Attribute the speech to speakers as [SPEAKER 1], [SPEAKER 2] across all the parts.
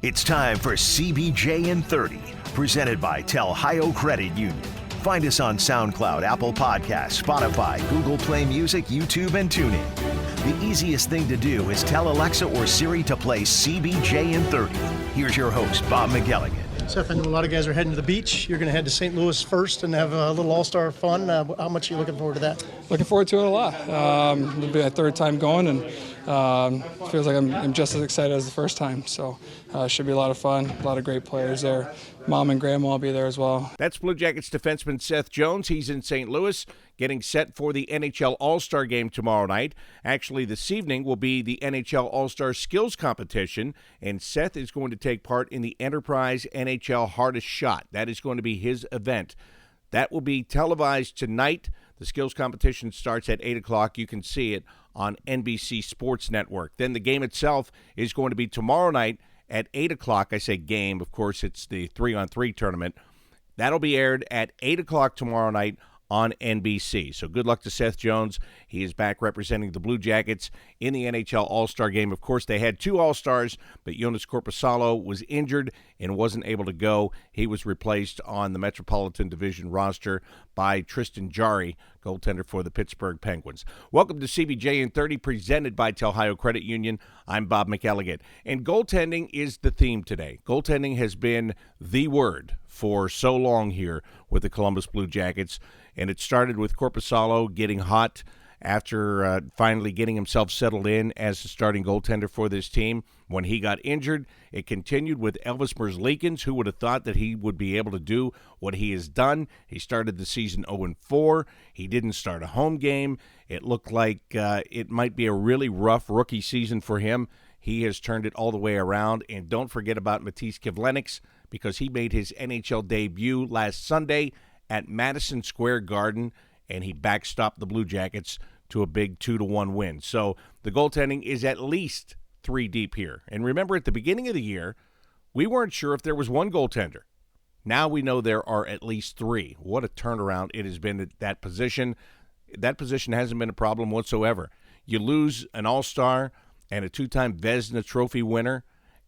[SPEAKER 1] It's time for CBJ in 30, presented by Telhio Credit Union. Find us on SoundCloud, Apple Podcasts, Spotify, Google Play Music, YouTube, and TuneIn. The easiest thing to do is tell Alexa or Siri to play CBJ in 30. Here's your host, Bob McElligott.
[SPEAKER 2] Seth, I know a lot of guys are heading to the beach. You're going to head to St. Louis first and have a little all-star fun. How much are you looking forward to that?
[SPEAKER 3] Looking forward to it a lot. It'll be my third time going, and feels like I'm just as excited as the first time. So should be a lot of fun. A lot of great players there. Mom and Grandma will be there as well.
[SPEAKER 4] That's Blue Jackets defenseman Seth Jones. He's in St. Louis getting set for the NHL All-Star Game tomorrow night. Actually, this evening will be the NHL All-Star Skills Competition, and Seth is going to take part in the Enterprise NHL Hardest Shot. That is going to be his event. That will be televised tonight. The skills competition starts at 8 o'clock. You can see it on NBC Sports Network. Then the game itself is going to be tomorrow night at 8 o'clock. I say game. Of course, it's the 3-on-3 tournament. That'll be aired at 8 o'clock tomorrow night on NBC. So good luck to Seth Jones. He is back representing the Blue Jackets in the NHL All-Star Game. Of course, they had two All-Stars, but Joonas Korpisalo was injured and wasn't able to go. He was replaced on the Metropolitan Division roster by Tristan Jarry, goaltender for the Pittsburgh Penguins. Welcome to CBJ in 30, presented by Telhio Credit Union. I'm Bob McElligott, and goaltending is the theme today. Goaltending has been the word for so long here with the Columbus Blue Jackets, and it started with Korpisalo getting hot after finally getting himself settled in as the starting goaltender for this team. When he got injured, it continued with Elvis Merzlikins. Who would have thought that he would be able to do what he has done? He started the season 0-4. He didn't start a home game. It looked like it might be a really rough rookie season for him. He has turned it all the way around. And don't forget about Matiss Kivlenieks, because he made his NHL debut last Sunday at Madison Square Garden, and he backstopped the Blue Jackets to a big 2-1 win. So the goaltending is at least three deep here. And remember, at the beginning of the year, we weren't sure if there was one goaltender. Now we know there are at least three. What a turnaround it has been at that position. That position hasn't been a problem whatsoever. You lose an all-star and a two-time Vezina Trophy winner,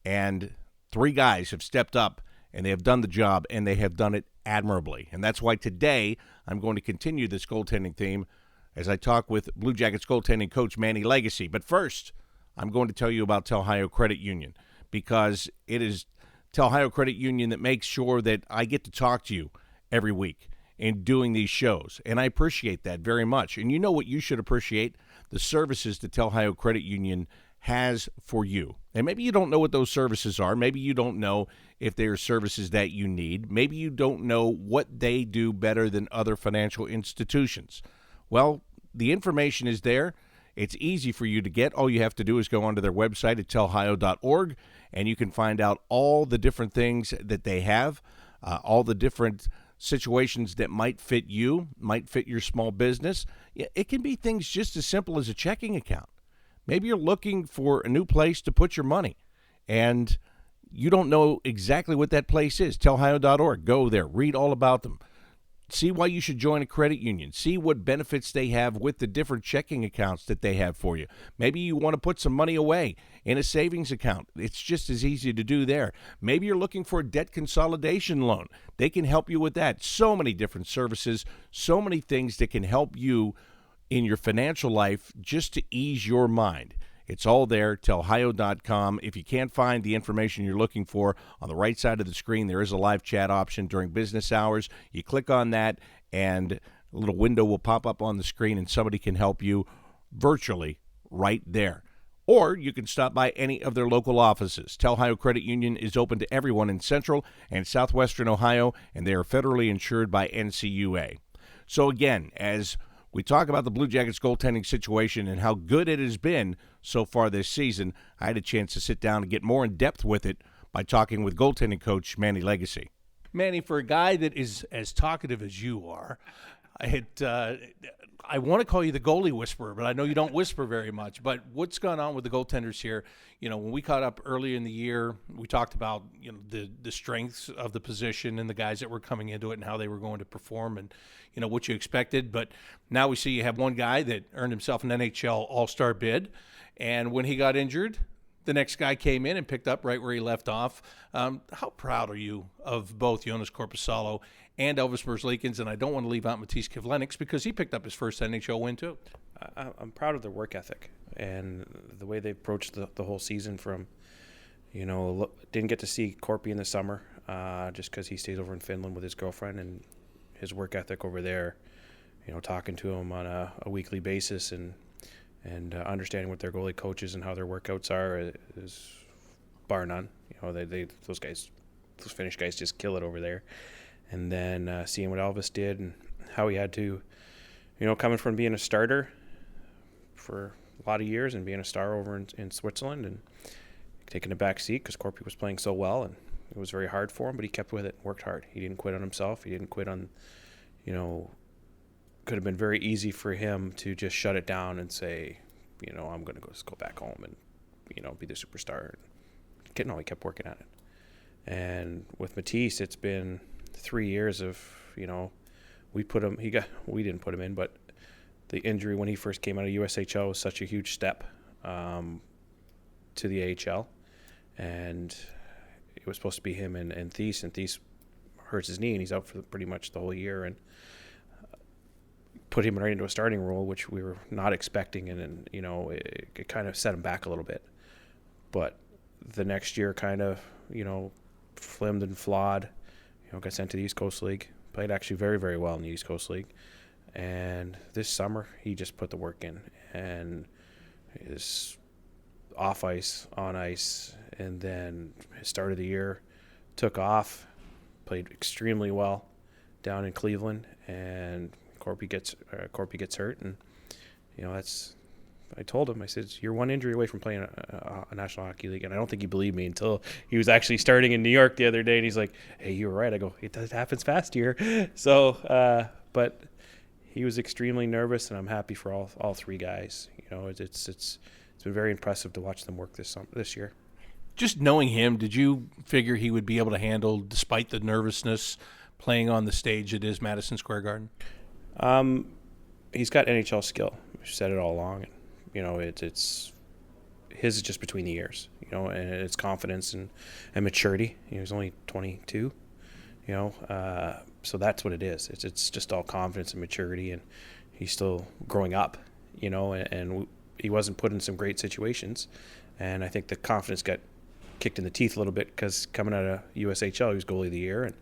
[SPEAKER 4] and three guys have stepped up, and they have done the job, and they have done it admirably. And that's why today I'm going to continue this goaltending theme as I talk with Blue Jackets goaltending coach Manny Legacy. But first, I'm going to tell you about Telhio Credit Union, because it is Telhio Credit Union that makes sure that I get to talk to you every week in doing these shows. And I appreciate that very much. And you know what you should appreciate? The services that Telhio Credit Union has for you. And maybe you don't know what those services are. Maybe you don't know if they are services that you need. Maybe you don't know what they do better than other financial institutions. Well, the information is there. It's easy for you to get. All you have to do is go onto their website at telhio.org, and you can find out all the different things that they have, all the different situations that might fit you, might fit your small business. It can be things just as simple as a checking account. Maybe you're looking for a new place to put your money, and you don't know exactly what that place is. Telhio.org. Go there. Read all about them. See why you should join a credit union. See what benefits they have with the different checking accounts that they have for you. Maybe you want to put some money away in a savings account. It's just as easy to do there. Maybe you're looking for a debt consolidation loan. They can help you with that. So many different services, so many things that can help you in your financial life just to ease your mind. It's all there, telhio.com. If you can't find the information you're looking for, on the right side of the screen, there is a live chat option during business hours. You click on that, and a little window will pop up on the screen, and somebody can help you virtually right there. Or you can stop by any of their local offices. Telhio Credit Union is open to everyone in Central and Southwestern Ohio, and they are federally insured by NCUA. So again, as we talk about the Blue Jackets goaltending situation and how good it has been so far this season, I had a chance to sit down and get more in depth with it by talking with goaltending coach Manny Legacy. Manny, for a guy that is as talkative as you are, I want to call you the goalie whisperer, but I know you don't whisper very much. But what's gone on with the goaltenders here? You know, when we caught up early in the year, we talked about, you know, the strengths of the position and the guys that were coming into it and how they were going to perform and, you know, what you expected. But now we see you have one guy that earned himself an NHL All-Star bid, and when he got injured,
[SPEAKER 5] the next guy came in and picked up right where he left off. How proud are you of both Joonas Korpisalo and Elvis Merzlikins? And I don't want to leave out Matiss Kivlenieks because he picked up his first NHL win too.
[SPEAKER 6] I'm proud of their work ethic and the way they approached the whole season. From, didn't get to see Korpi in the summer just because he stays over in Finland with his girlfriend, and his work ethic over there, talking to him on a weekly basis and understanding what their goalie coaches and how their workouts are is bar none. Those Finnish guys just kill it over there. And then seeing what Elvis did and how he had to, coming from being a starter for a lot of years and being a star over in Switzerland and taking a back seat because Korpi was playing so well, and it was very hard for him, but he kept with it, worked hard. He didn't quit on himself. He didn't quit on, could have been very easy for him to just shut it down and say, I'm going to go back home and, be the superstar. No, he kept working at it. And with Matiss, it's been 3 years of, we didn't put him in, but the injury when he first came out of USHL was such a huge step to the AHL. And it was supposed to be him and Thies, and Thies hurts his knee and he's out for pretty much the whole year, and put him right into a starting role, which we were not expecting, and it kind of set him back a little bit. But the next year kind of, flimmed and flawed, got sent to the East Coast League, played actually very, very well in the East Coast League. And this summer, he just put the work in, and is off ice, on ice, and then his start of the year took off, played extremely well down in Cleveland, and Korpi gets hurt, and I told him, I said, you're one injury away from playing a National Hockey League. And I don't think he believed me until he was actually starting in New York the other day, and he's like, hey, you were right. I go, it happens fast here. So but he was extremely nervous, and I'm happy for all three guys. It's been very impressive to watch them work this year.
[SPEAKER 5] Just knowing him, did you figure he would be able to handle, despite the nervousness, playing on the stage that is Madison Square Garden?
[SPEAKER 6] He's got NHL skill. We've said it all along. It's his is just between the ears, and it's confidence and maturity. He's only 22, so that's what it is. It's just all confidence and maturity, and he's still growing up, and he wasn't put in some great situations, and I think the confidence got kicked in the teeth a little bit because coming out of USHL, he was goalie of the year, and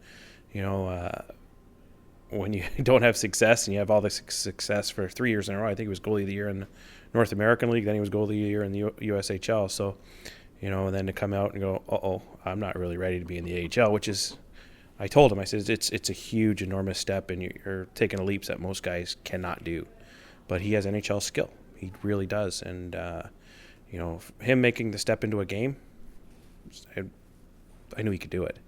[SPEAKER 6] when you don't have success and you have all this success for 3 years in a row, I think he was goalie of the year in the North American League, then he was goalie of the year in the USHL. So, and then to come out and go, I'm not really ready to be in the AHL, which is, I told him, I said, it's a huge, enormous step, and you're taking a leap that most guys cannot do. But he has NHL skill. He really does. And, him making the step into a game, I knew he could do it.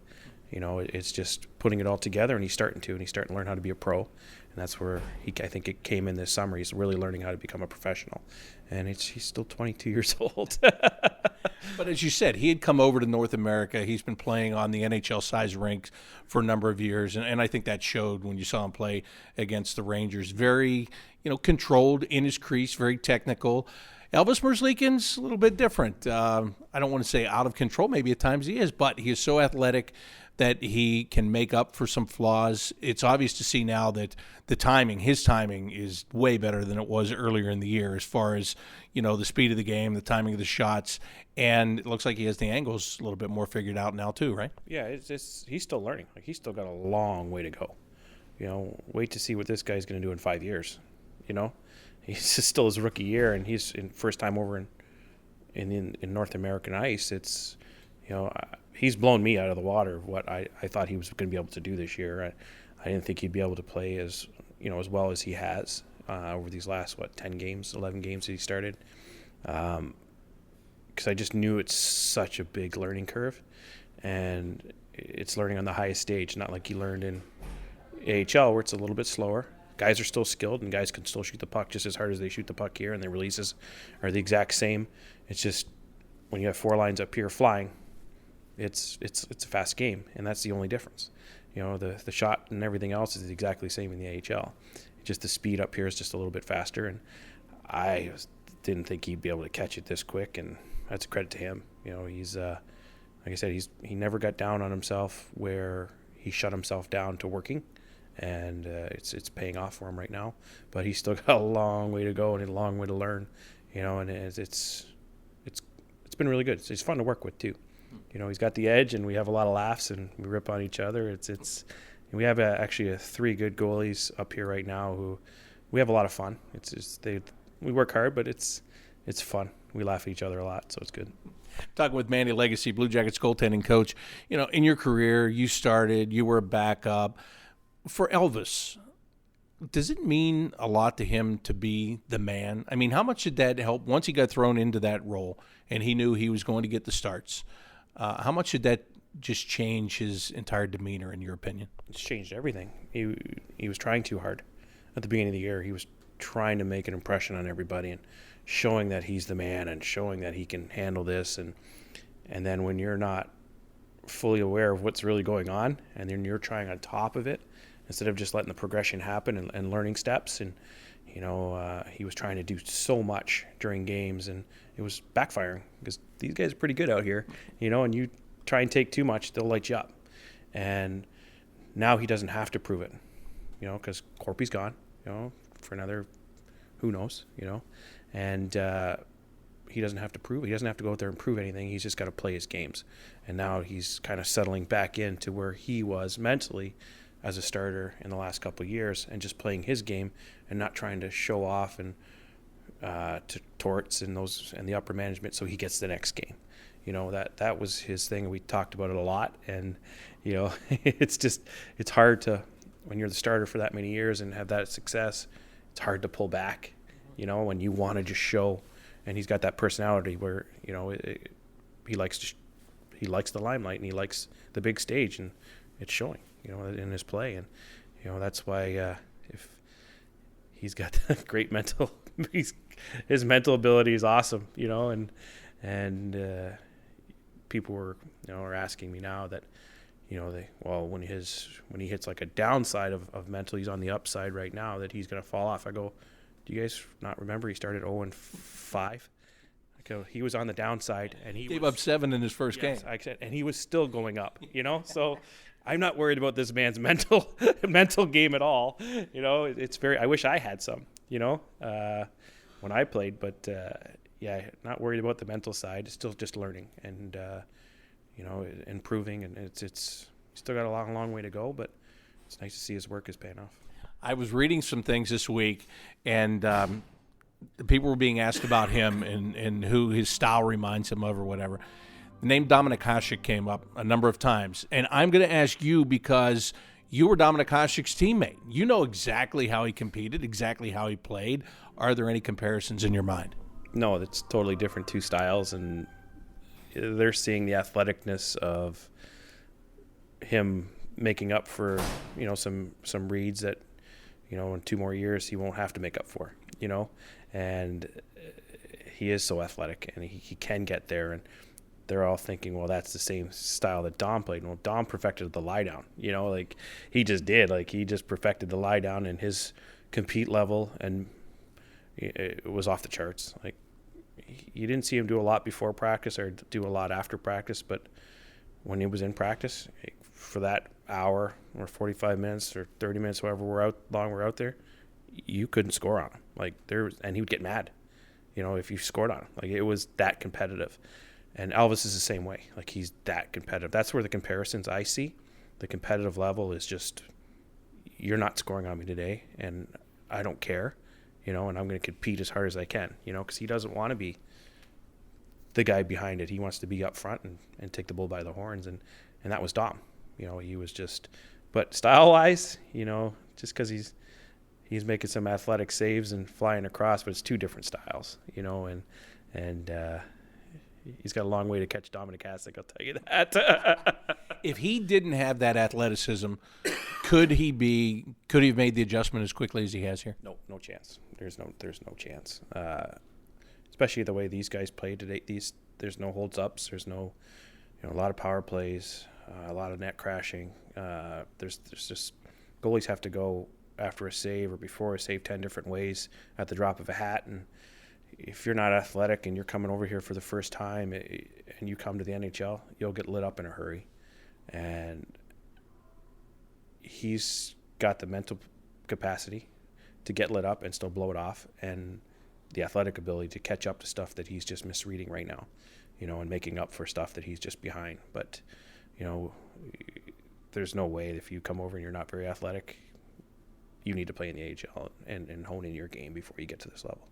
[SPEAKER 6] It's just putting it all together, and he's starting to learn how to be a pro. And that's where I think it came in this summer. He's really learning how to become a professional. And he's still 22 years old.
[SPEAKER 5] But as you said, he had come over to North America. He's been playing on the NHL-sized rinks for a number of years, and I think that showed when you saw him play against the Rangers. Very, controlled in his crease, very technical. Elvis Merzlikins, a little bit different. I don't want to say out of control. Maybe at times he is, but he is so athletic that he can make up for some flaws. It's obvious to see now that his timing is way better than it was earlier in the year as far as, the speed of the game, the timing of the shots, and it looks like he has the angles a little bit more figured out now too, right?
[SPEAKER 6] Yeah, he's still learning. He's still got a long way to go. Wait to see what this guy's going to do in 5 years. He's still his rookie year, and he's in first time over in North American ice. It's, he's blown me out of the water of what I thought he was going to be able to do this year. I didn't think he'd be able to play as well as he has over these last 11 games that he started. Because I just knew it's such a big learning curve, and it's learning on the highest stage, not like he learned in AHL where it's a little bit slower. Guys are still skilled, and guys can still shoot the puck just as hard as they shoot the puck here, and their releases are the exact same. It's just when you have four lines up here flying, it's a fast game, and that's the only difference. The shot and everything else is exactly the same in the AHL. Just the speed up here is just a little bit faster, and didn't think he'd be able to catch it this quick, and that's a credit to him. You know, he's like I said, he never got down on himself where he shut himself down to working, and it's paying off for him right now. But he's still got a long way to go and a long way to learn. You know, and it's been really good. It's fun to work with too. You know, he's got the edge, and we have a lot of laughs, and we rip on each other. And we have actually 3 good goalies up here right now who we have a lot of fun. We work hard, but it's fun. We laugh at each other a lot, so it's good.
[SPEAKER 5] Talking with Manny Legacy, Blue Jackets goaltending coach. You know, in your career, you were a backup. For Elvis, does it mean a lot to him to be the man? I mean, how much did that help once he got thrown into that role and he knew he was going to get the starts? How much did that just change his entire demeanor, in your opinion?
[SPEAKER 6] It's changed everything. He was trying too hard. At the beginning of the year, he was trying to make an impression on everybody and showing that he's the man and showing that he can handle this. And then when you're not fully aware of what's really going on, and then you're trying on top of it, instead of just letting the progression happen and learning steps. And, you know, he was trying to do so much during games, and it was backfiring because these guys are pretty good out here, you know, and you try and take too much, they'll light you up. And now he doesn't have to prove it, you know, because Korpi's gone, you know, for another, who knows, you know, and he doesn't have to prove it. He doesn't have to go out there and prove anything. He's just got to play his games. And now he's kind of settling back into where he was mentally as a starter in the last couple of years, and just playing his game and not trying to show off and to Torts and the upper management so he gets the next game. You know, that was his thing. We talked about it a lot, and you know, it's hard to, when you're the starter for that many years and have that success, it's hard to pull back, you know, when you want to just show. And he's got that personality where, you know, he likes the limelight and he likes the big stage, and it's showing, you know, in his play. And, you know, that's why if he's got great mental, his mental ability is awesome, you know, and people are asking me now that, you know, when he hits like a downside of mental, he's on the upside right now, that he's going to fall off. I go, do you guys not remember he started 0-5? I go, he was on the downside, and he
[SPEAKER 5] gave up 7 in his first game.
[SPEAKER 6] I said, and he was still going up, you know. So I'm not worried about this man's mental game at all. You know, it's very. I wish I had some, you know, when I played, but yeah, not worried about the mental side. Still just learning and you know, improving, and it's still got a long way to go, but it's nice to see his work is paying off.
[SPEAKER 5] I was reading some things this week, and the people were being asked about him and who his style reminds him of or whatever. The name Dominik Hasek came up a number of times, and I'm going to ask you because you were Dominik Hasek's teammate. You know exactly how he competed, exactly how he played. Are there any comparisons in your mind?
[SPEAKER 6] No, it's totally different, two styles, and they're seeing the athleticness of him making up for, you know, some reads that, you know, in 2 more years he won't have to make up for, you know, and he is so athletic and he can get there, and they're all thinking, well, that's the same style that Dom played. Well, Dom perfected the lie down, you know, like he just did, like he just perfected the lie down, and his compete level, and it was off the charts. Like you didn't see him do a lot before practice or do a lot after practice, but when he was in practice for that hour or 45 minutes or 30 minutes, however long we're out there, you couldn't score on him. Like and he would get mad, you know, if you scored on him. Like it was that competitive. And Elvis is the same way. Like he's that competitive. That's where the comparisons I see, the competitive level is just, you're not scoring on me today, and I don't care, you know, and I'm going to compete as hard as I can, you know, because he doesn't want to be the guy behind it. He wants to be up front and take the bull by the horns, and that was Dom. You know, he was just, but style-wise, you know, just because he's making some athletic saves and flying across, but it's 2 different styles, you know, and he's got a long way to catch Dominik Hasek, I'll tell you that.
[SPEAKER 5] If he didn't have that athleticism, could he have made the adjustment as quickly as he has here?
[SPEAKER 6] No chance. There's no chance. Especially the way these guys play today. There's no holds ups. There's no, you know, a lot of power plays, a lot of net crashing. There's just, goalies have to go after a save or before a save 10 different ways at the drop of a hat, and if you're not athletic and you're coming over here for the first time and you come to the NHL, you'll get lit up in a hurry. And he's got the mental capacity to get lit up and still blow it off, and the athletic ability to catch up to stuff that he's just misreading right now, and making up for stuff that he's just behind. But, there's no way if you come over and you're not very athletic, you need to play in the AHL and hone in your game before you get to this level.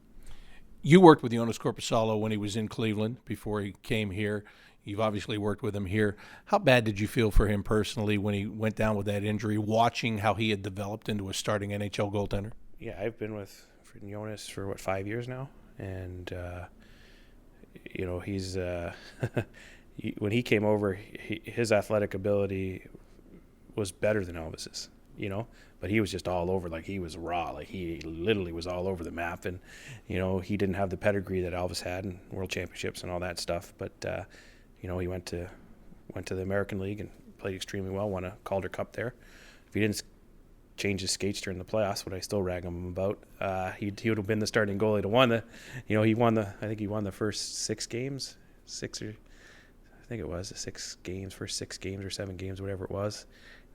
[SPEAKER 5] You worked with Joonas Korpisalo when he was in Cleveland before he came here. You've obviously worked with him here. How bad did you feel for him personally when he went down with that injury, watching how he had developed into a starting NHL goaltender?
[SPEAKER 6] Yeah, I've been with Joonas for 5 years now, and he's when he came over, his athletic ability was better than Elvis's, but he was just all over, like he was raw, like he literally was all over the map, and he didn't have the pedigree that Elvis had in World Championships and all that stuff, but he went to the American League and played extremely well, won a Calder Cup there. If he didn't change his skates during the playoffs, what I still rag him about, he would have been the starting goalie to won the, I think he won the first 6 games, first 6 games or 7 games, whatever it was.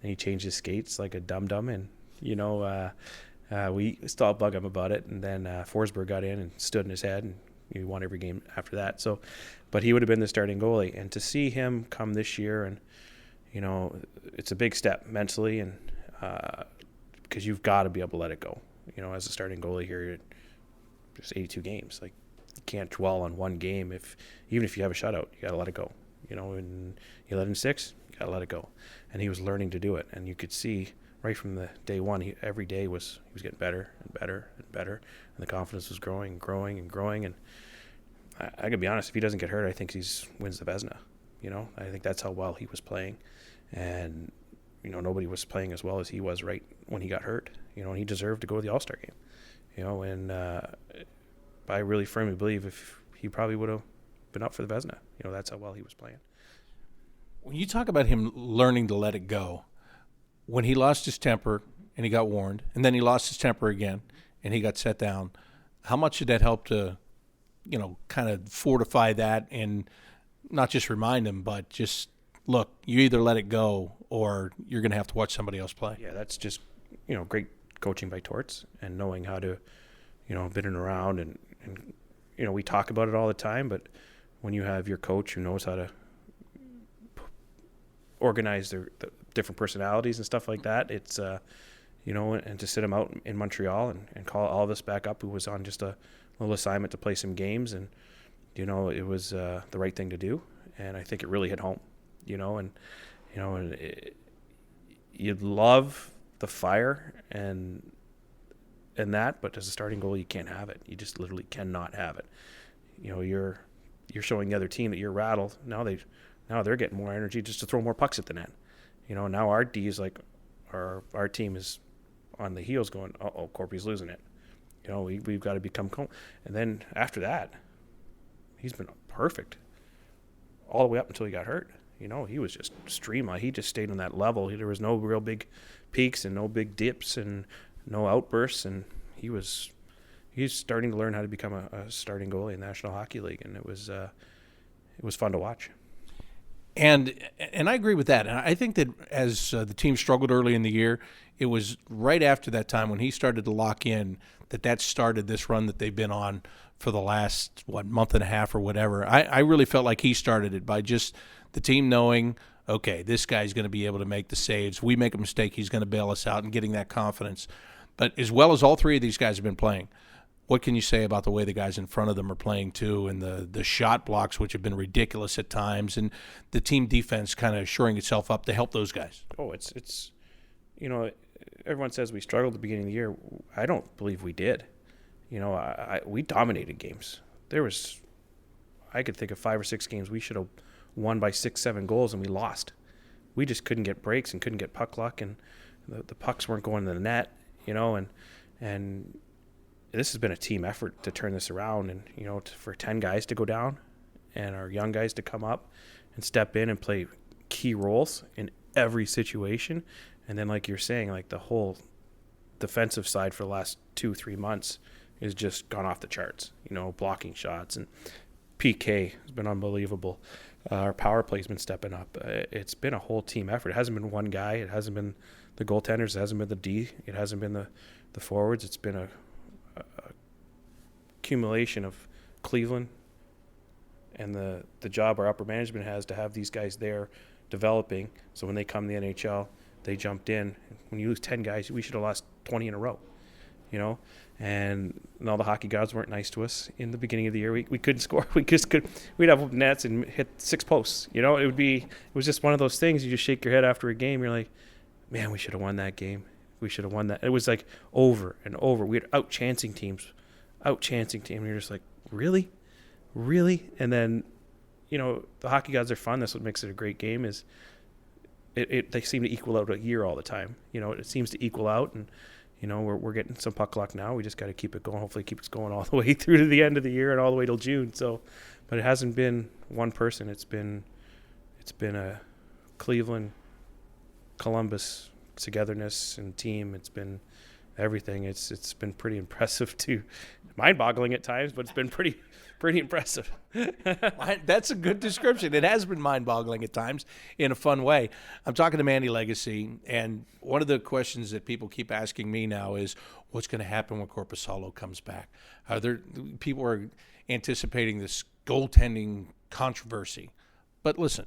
[SPEAKER 6] And he changed his skates like a dum-dum, and, we still bug him about it. And then Forsberg got in and stood in his head, and he won every game after that. So, but he would have been the starting goalie. And to see him come this year, and, it's a big step mentally, and because you've got to be able to let it go. As a starting goalie here, just 82 games. Like, you can't dwell on one game. Even if you have a shutout, you got to let it go. And you let in 6, you got to let it go. And he was learning to do it. And you could see right from the day one, every day he was getting better and better and better. And the confidence was growing and growing and growing. And I could be honest, if he doesn't get hurt, I think he wins the Vezina. I think that's how well he was playing. And, nobody was playing as well as he was right when he got hurt. And he deserved to go to the All-Star game. And I really firmly believe if he probably would have been up for the Vezina. That's how well he was playing.
[SPEAKER 5] When you talk about him learning to let it go, when he lost his temper and he got warned, and then he lost his temper again and he got set down, how much did that help to, kind of fortify that and not just remind him, but just, look, you either let it go or you're going to have to watch somebody else play?
[SPEAKER 6] Yeah, that's just, great coaching by Torts and knowing how to, been around and we talk about it all the time, but when you have your coach who knows how to organize the different personalities and stuff like that, it's and to sit him out in Montreal and call Elvis back up, who was on just a little assignment to play some games, and it was the right thing to do, and I think it really hit home, you'd love the fire and that, but as a starting goalie, you can't have it. You just literally cannot have it. You're showing the other team that you're rattled. Now they're getting more energy just to throw more pucks at the net. Now our D is like, our team is on the heels going, uh-oh, Corpy's losing it. We've got to become calm. And then after that, he's been perfect all the way up until he got hurt. He was just streamlined. He just stayed on that level. There was no real big peaks and no big dips and no outbursts. And he's starting to learn how to become a starting goalie in the National Hockey League. And it was fun to watch.
[SPEAKER 5] And I agree with that. And I think that as the team struggled early in the year, it was right after that time when he started to lock in that started this run that they've been on for the last, month and a half or whatever. I really felt like he started it by just the team knowing, okay, this guy's going to be able to make the saves. We make a mistake, he's going to bail us out, and getting that confidence. But as well as all 3 of these guys have been playing, what can you say about the way the guys in front of them are playing too, and the shot blocks, which have been ridiculous at times, and the team defense kind of shoring itself up to help those guys?
[SPEAKER 6] Oh, it's everyone says we struggled at the beginning of the year. I don't believe we did. We dominated games. I could think of 5 or 6 games we should have won by 6-7 goals, and we lost. We just couldn't get breaks and couldn't get puck luck, and the pucks weren't going to the net, and this has been a team effort to turn this around, and for 10 guys to go down and our young guys to come up and step in and play key roles in every situation. And then, like you're saying, like the whole defensive side for the last 2-3 months is just gone off the charts. Blocking shots, and PK has been unbelievable. Our power play's been stepping up. It's been a whole team effort. It hasn't been one guy. It hasn't been the goaltenders. It hasn't been the D. It hasn't been the forwards. It's been a accumulation of Cleveland and the job our upper management has to have these guys there developing. So when they come to the NHL, they jumped in. When you lose 10 guys, we should have lost 20 in a row. And all the hockey gods weren't nice to us in the beginning of the year. We couldn't score. We'd have nets and hit 6 posts. It was just one of those things. You just shake your head after a game. You're like, man, we should have won that game. We should have won that. It was like over and over. We had out-chancing teams. You're just like, really? And then, the hockey gods are fun. That's what makes it a great game is they seem to equal out a year all the time. It seems to equal out, and we're getting some puck luck now. We just got to keep it going. Hopefully keep it going all the way through to the end of the year and all the way till June. So, but it hasn't been one person. It's been a Cleveland, Columbus togetherness and team. It's been everything. It's been pretty impressive too. Mind-boggling at times, but it's been pretty impressive.
[SPEAKER 5] That's a good description. It has been mind-boggling at times in a fun way. I'm talking to Manny Legacy, and one of the questions that people keep asking me now is, what's going to happen when Korpisalo comes back? People are anticipating this goaltending controversy. But listen,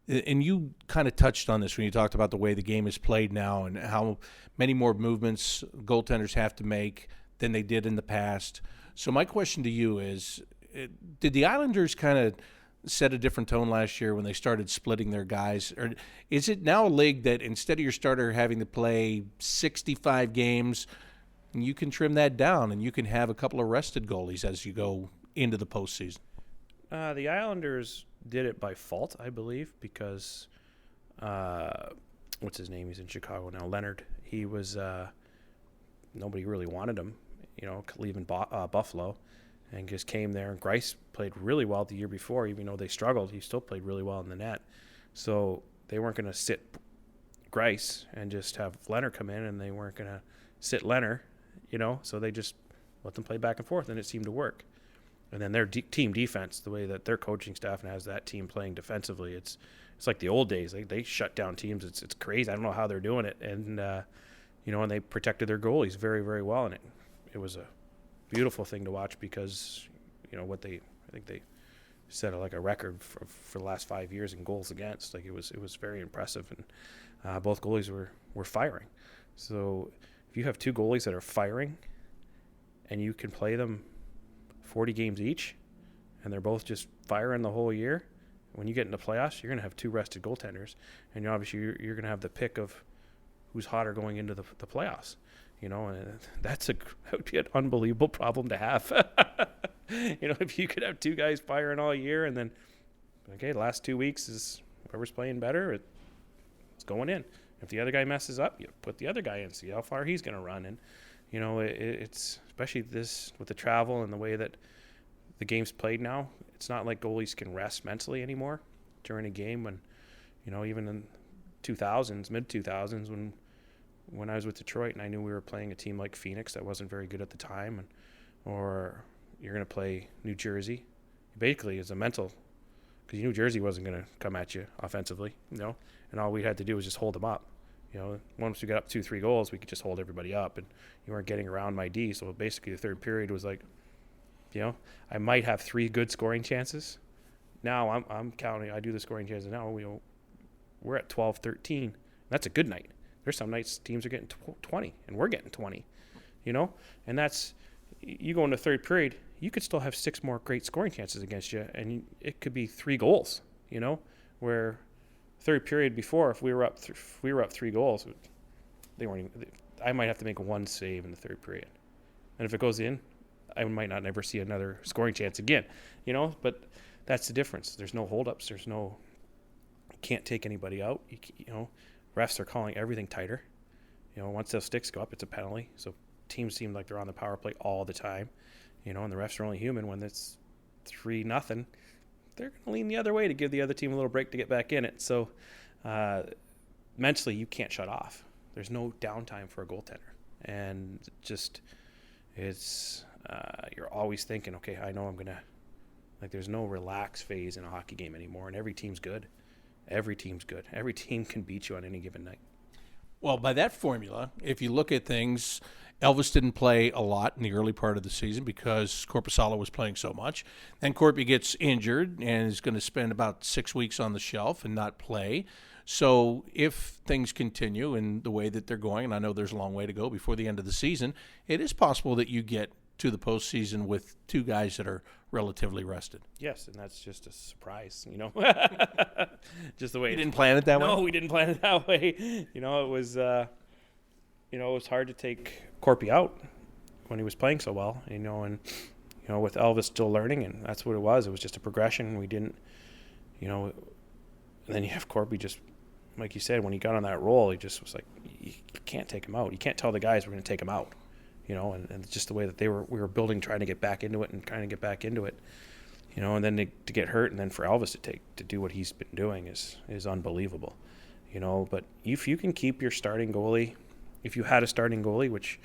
[SPEAKER 5] and you kind of touched on this when you talked about the way the game is played now and how many more movements goaltenders have to make than they did in the past. So my question to you is, did the Islanders kind of set a different tone last year when they started splitting their guys? Or is it now a league that instead of your starter having to play 65 games, you can trim that down and you can have a couple of rested goalies as you go into the postseason?
[SPEAKER 6] The Islanders did it by fault, I believe, because what's his name? He's in Chicago now. Leonard. He was nobody really wanted him, leaving Buffalo, and just came there. And Greiss played really well the year before, even though they struggled. He still played really well in the net. So they weren't going to sit Greiss and just have Leonard come in, and they weren't going to sit Leonard, So they just let them play back and forth, and it seemed to work. And then their team defense, the way that their coaching staff has that team playing defensively, it's like the old days. They shut down teams. It's crazy. I don't know how they're doing it. And and they protected their goalies very, very well. And it was a beautiful thing to watch because I think they set like a record for the last 5 years in goals against. Like it was very impressive, and both goalies were firing. So if you have two goalies that are firing, and you can play them 40 games each, and they're both just firing the whole year, when you get into playoffs, you're going to have two rested goaltenders, and obviously you're going to have the pick of who's hotter going into the playoffs. And that would be an unbelievable problem to have. If you could have two guys firing all year, and then the last 2 weeks is whoever's playing better, it's going in. If the other guy messes up, you put the other guy in, see how far he's going to run. And it's especially this with the travel and the way that the game's played now. It's not like goalies can rest mentally anymore during a game. When even in mid 2000s, when I was with Detroit and I knew we were playing a team like Phoenix that wasn't very good at the time, or you're going to play New Jersey, basically it's a mental, because New Jersey wasn't going to come at you offensively, and all we had to do was just hold them up. Once we got up 2-3 goals, we could just hold everybody up, and you weren't getting around my D. So basically the third period was like, I might have 3 good scoring chances. Now I'm counting. I do the scoring chances now. We're at 12, 13. That's a good night. There's some nights teams are getting 20, and we're getting 20. And that's, you go into third period, you could still have 6 more great scoring chances against you, and it could be 3 goals. Where third period before, if we were up 3 goals, I might have to make 1 save in the third period, and if it goes in, I might not never see another scoring chance again. But that's the difference. There's no holdups. There's no, you can't take anybody out. Refs are calling everything tighter. Once those sticks go up, it's a penalty. So teams seem like they're on the power play all the time. And the refs are only human. When it's 3-0, they're going to lean the other way to give the other team a little break to get back in it. So mentally, you can't shut off. There's no downtime for a goaltender. And just, it's you're always thinking, okay, I know I'm going to, like, there's no relax phase in a hockey game anymore, and every team's good. Every team's good. Every team can beat you on any given night.
[SPEAKER 5] Well, by that formula, if you look at things, Elvis didn't play a lot in the early part of the season because Korpisalo was playing so much. Then Korpi gets injured and is going to spend about 6 weeks on the shelf and not play. So if things continue in the way that they're going, and I know there's a long way to go before the end of the season, it is possible that you get to the postseason with two guys that are relatively rested.
[SPEAKER 6] Yes, and that's just a surprise, just the way
[SPEAKER 5] You didn't plan it that way?
[SPEAKER 6] No, we didn't plan it that way. It was, it was hard to take Korpi out when he was playing so well, and with Elvis still learning, and that's what it was. It was just a progression. We didn't, and then you have Korpi just, like you said, when he got on that roll, he just was like, you can't take him out. You can't tell the guys we're going to take him out. And just the way that we were building, trying to get back into it, and then to get hurt, and then for Elvis to do what he's been doing is unbelievable, But if you can keep your starting goalie, if you had a starting goalie, which,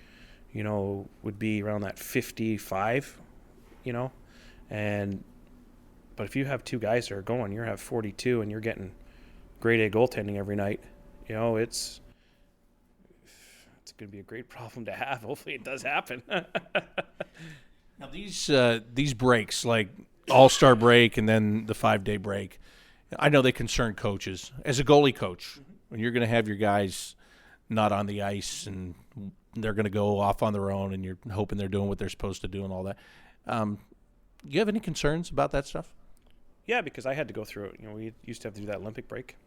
[SPEAKER 6] would be around that 55, but if you have two guys that are going, you have 42, and you're getting grade A goaltending every night, it's going to be a great problem to have. Hopefully it does happen.
[SPEAKER 5] Now these breaks, like All-Star break and then the 5-day break, I know they concern coaches. As a goalie coach, when you're going to have your guys not on the ice and they're going to go off on their own and you're hoping they're doing what they're supposed to do and all that, do you have any concerns about that stuff?
[SPEAKER 6] Yeah, because I had to go through it. We used to have to do that Olympic break,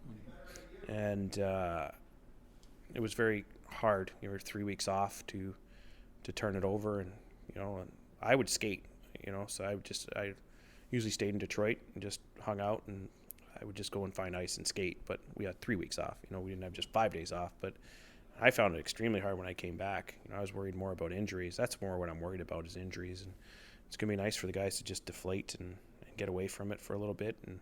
[SPEAKER 6] and it was very hard. You were 3 weeks off to turn it over, and and I would skate, so I usually stayed in Detroit and just hung out, and I would just go and find ice and skate. But we had 3 weeks off. We didn't have just 5 days off. But I found it extremely hard when I came back. I was worried more about injuries. That's more what I'm worried about, is injuries. And it's gonna be nice for the guys to just deflate and get away from it for a little bit. And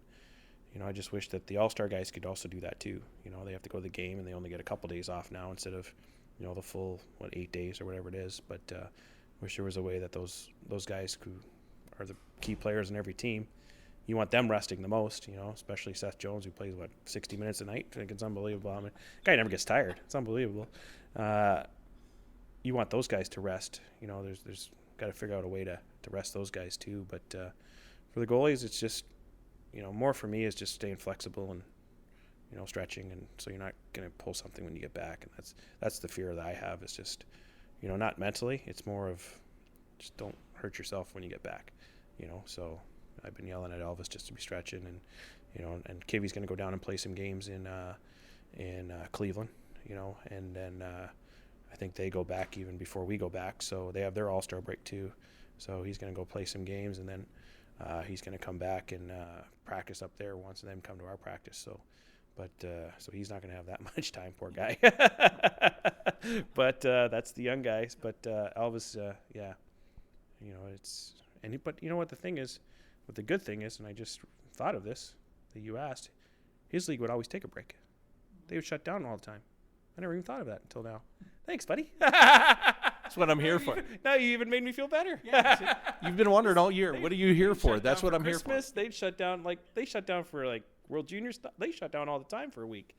[SPEAKER 6] I just wish that the All-Star guys could also do that too. They have to go to the game and they only get a couple days off now instead of the full 8 days or whatever it is. But wish there was a way that those guys who are the key players in every team, you want them resting the most, especially Seth Jones, who plays 60 minutes a night. I think it's unbelievable. I mean, the guy never gets tired. It's unbelievable. You want those guys to rest. There's got to figure out a way to rest those guys too. But for the goalies, it's just more for me is just staying flexible and stretching, and so you're not going to pull something when you get back. And that's the fear that I have, is just not mentally. It's more of just don't hurt yourself when you get back. So I've been yelling at Elvis just to be stretching, and and Kivi's going to go down and play some games in Cleveland, and then I think they go back even before we go back, so they have their All-Star break too. So he's going to go play some games, and then he's going to come back and practice up there once, and then come to our practice. So he's not going to have that much time, poor guy. But that's the young guys. But Elvis, yeah, but you know what the thing is, what the good thing is, and I just thought of this that you asked, his league would always take a break. They would shut down all the time. I never even thought of that until now. Thanks, buddy.
[SPEAKER 5] That's what I'm here for.
[SPEAKER 6] Now you even made me feel better.
[SPEAKER 5] Yeah, you've been wondering all year, what are you here for? That's what I'm here for.
[SPEAKER 6] Christmas, they'd shut down, they shut down for World Junior stuff. They shut down all the time for a week.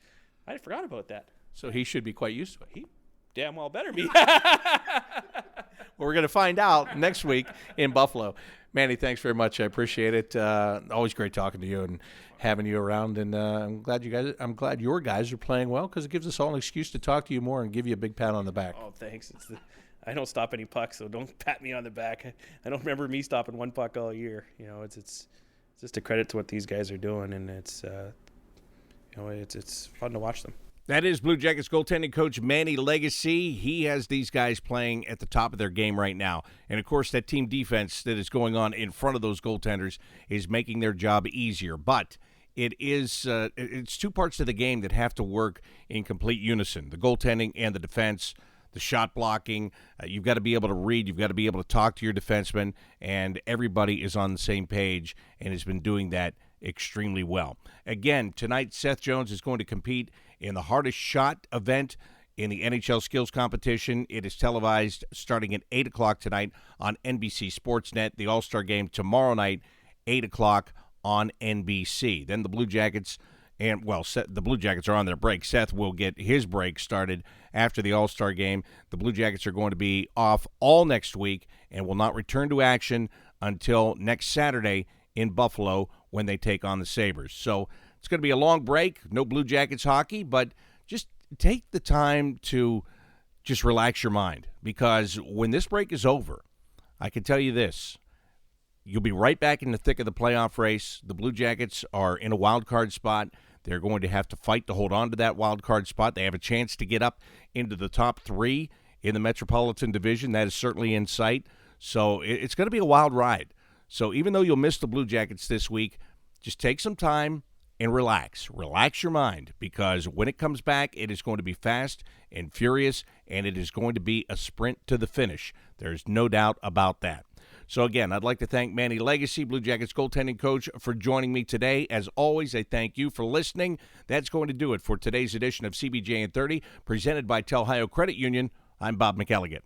[SPEAKER 6] I forgot about that.
[SPEAKER 5] So he should be quite used to it.
[SPEAKER 6] He damn well better be.
[SPEAKER 5] Well, we're going to find out next week in Buffalo. Manny, thanks very much. I appreciate it. Always great talking to you and having you around. And I'm glad your guys are playing well, because it gives us all an excuse to talk to you more and give you a big pat on the back.
[SPEAKER 6] Oh, thanks. I don't stop any pucks, so don't pat me on the back. I don't remember me stopping one puck all year. It's just a credit to what these guys are doing, and it's fun to watch them.
[SPEAKER 4] That is Blue Jackets goaltending coach Manny Legacy. He has these guys playing at the top of their game right now. And, of course, that team defense that is going on in front of those goaltenders is making their job easier. But it's two parts of the game that have to work in complete unison, the goaltending and the defense, the shot blocking. You've got to be able to read. You've got to be able to talk to your defensemen. And everybody is on the same page and has been doing that extremely well. Again, tonight Seth Jones is going to compete in the hardest shot event in the NHL skills competition. It is televised starting at 8 o'clock tonight on NBC Sportsnet. The All-Star game tomorrow night, 8 o'clock on NBC. Then the Blue Jackets, the Blue Jackets are on their break. Seth will get his break started after the All-Star game. The Blue Jackets are going to be off all next week and will not return to action until next Saturday in Buffalo when they take on the Sabres. So it's going to be a long break. No Blue Jackets hockey, but just take the time to just relax your mind, because when this break is over, I can tell you this, you'll be right back in the thick of the playoff race. The Blue Jackets are in a wild card spot. They're going to have to fight to hold on to that wild card spot. They have a chance to get up into the top 3 in the Metropolitan Division. That is certainly in sight. So it's going to be a wild ride. So even though you'll miss the Blue Jackets this week, just take some time and relax. Relax your mind, because when it comes back, it is going to be fast and furious, and it is going to be a sprint to the finish. There's no doubt about that. So again, I'd like to thank Manny Legacy, Blue Jackets goaltending coach, for joining me today. As always, I thank you for listening. That's going to do it for today's edition of CBJ in 30, presented by Telhio Credit Union. I'm Bob McElligott.